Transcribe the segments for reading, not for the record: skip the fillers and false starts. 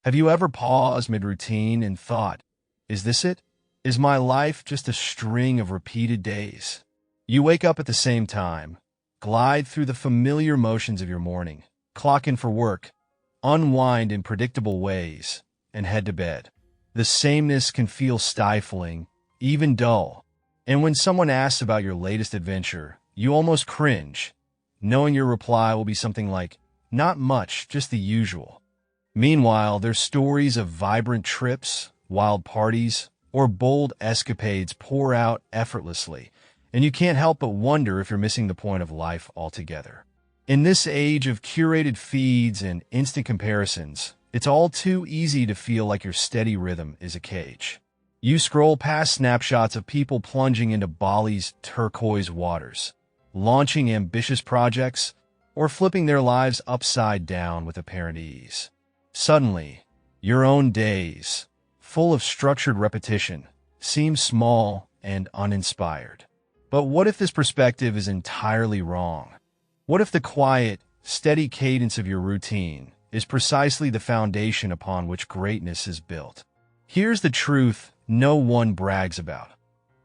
Have you ever paused mid-routine and thought, is this it? Is my life just a string of repeated days? You wake up at the same time, glide through the familiar motions of your morning, clock in for work, unwind in predictable ways, and head to bed. The sameness can feel stifling, even dull. And when someone asks about your latest adventure, you almost cringe, knowing your reply will be something like, not much, just the usual. Meanwhile, their stories of vibrant trips, wild parties, or bold escapades pour out effortlessly, and you can't help but wonder if you're missing the point of life altogether. In this age of curated feeds and instant comparisons, it's all too easy to feel like your steady rhythm is a cage. You scroll past snapshots of people plunging into Bali's turquoise waters, launching ambitious projects, or flipping their lives upside down with apparent ease. Suddenly, your own days, full of structured repetition, seem small and uninspired. But what if this perspective is entirely wrong? What if the quiet, steady cadence of your routine is precisely the foundation upon which greatness is built? Here's the truth no one brags about.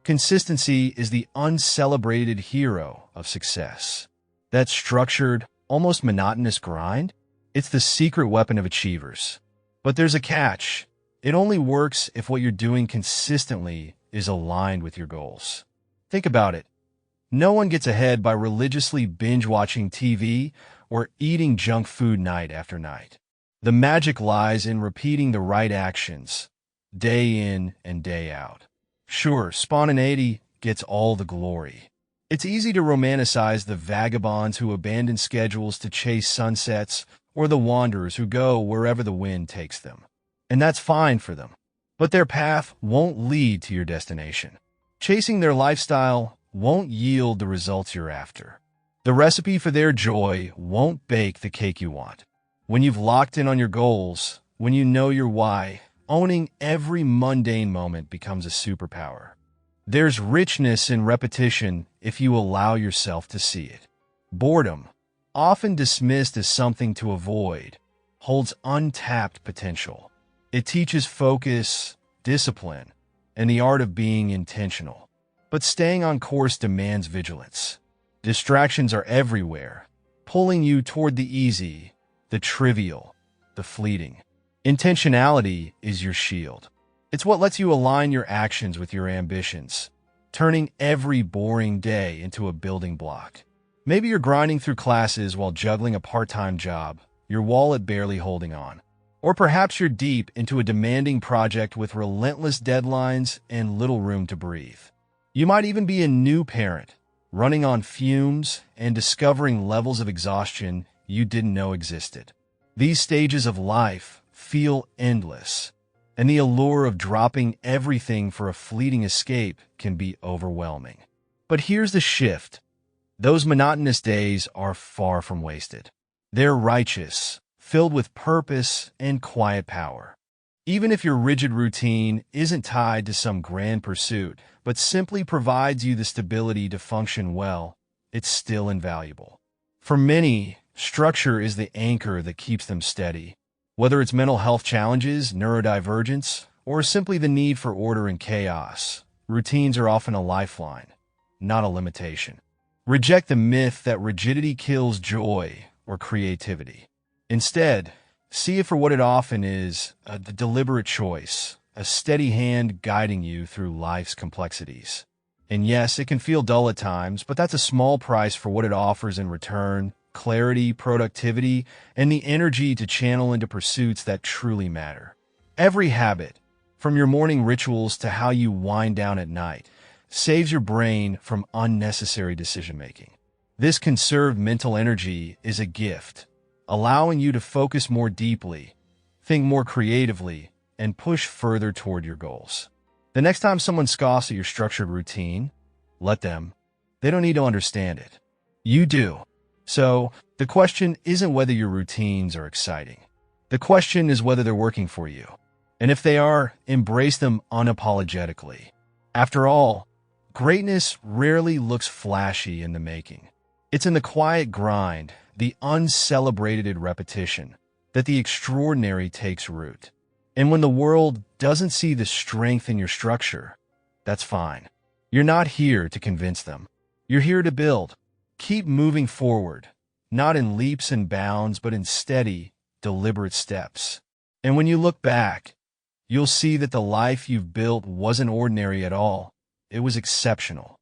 Consistency is the uncelebrated hero of success. That structured, almost monotonous grind? It's the secret weapon of achievers. But there's a catch. It only works if what you're doing consistently is aligned with your goals. Think about it. No one gets ahead by religiously binge-watching TV or eating junk food night after night. The magic lies in repeating the right actions, day in and day out. Sure, spontaneity gets all the glory. It's easy to romanticize the vagabonds who abandon schedules to chase sunsets or the wanderers who go wherever the wind takes them. And that's fine for them. But their path won't lead to your destination. Chasing their lifestyle won't yield the results you're after. The recipe for their joy won't bake the cake you want. When you've locked in on your goals, when you know your why, owning every mundane moment becomes a superpower. There's richness in repetition if you allow yourself to see it. Boredom, often dismissed as something to avoid, holds untapped potential. It teaches focus, discipline, and the art of being intentional. But staying on course demands vigilance. Distractions are everywhere, pulling you toward the easy, the trivial, the fleeting. Intentionality is your shield. It's what lets you align your actions with your ambitions, turning every boring day into a building block. Maybe you're grinding through classes while juggling a part-time job, your wallet barely holding on. Or perhaps you're deep into a demanding project with relentless deadlines and little room to breathe. You might even be a new parent, running on fumes and discovering levels of exhaustion you didn't know existed. These stages of life feel endless, and the allure of dropping everything for a fleeting escape can be overwhelming. But here's the shift. Those monotonous days are far from wasted. They're righteous, filled with purpose and quiet power. Even if your rigid routine isn't tied to some grand pursuit, but simply provides you the stability to function well, it's still invaluable. For many, structure is the anchor that keeps them steady. Whether it's mental health challenges, neurodivergence, or simply the need for order and chaos, routines are often a lifeline, not a limitation. Reject the myth that rigidity kills joy or creativity. Instead, see it for what it often is, a deliberate choice, a steady hand guiding you through life's complexities. And yes, it can feel dull at times, but that's a small price for what it offers in return: clarity, productivity, and the energy to channel into pursuits that truly matter. Every habit, from your morning rituals to how you wind down at night, saves your brain from unnecessary decision-making. This conserved mental energy is a gift, allowing you to focus more deeply, think more creatively, and push further toward your goals. The next time someone scoffs at your structured routine, let them. They don't need to understand it. You do. So, the question isn't whether your routines are exciting. The question is whether they're working for you. And if they are, embrace them unapologetically. After all, greatness rarely looks flashy in the making. It's in the quiet grind, the uncelebrated repetition, that the extraordinary takes root. And when the world doesn't see the strength in your structure, that's fine. You're not here to convince them. You're here to build. Keep moving forward, not in leaps and bounds, but in steady, deliberate steps. And when you look back, you'll see that the life you've built wasn't ordinary at all. It was exceptional.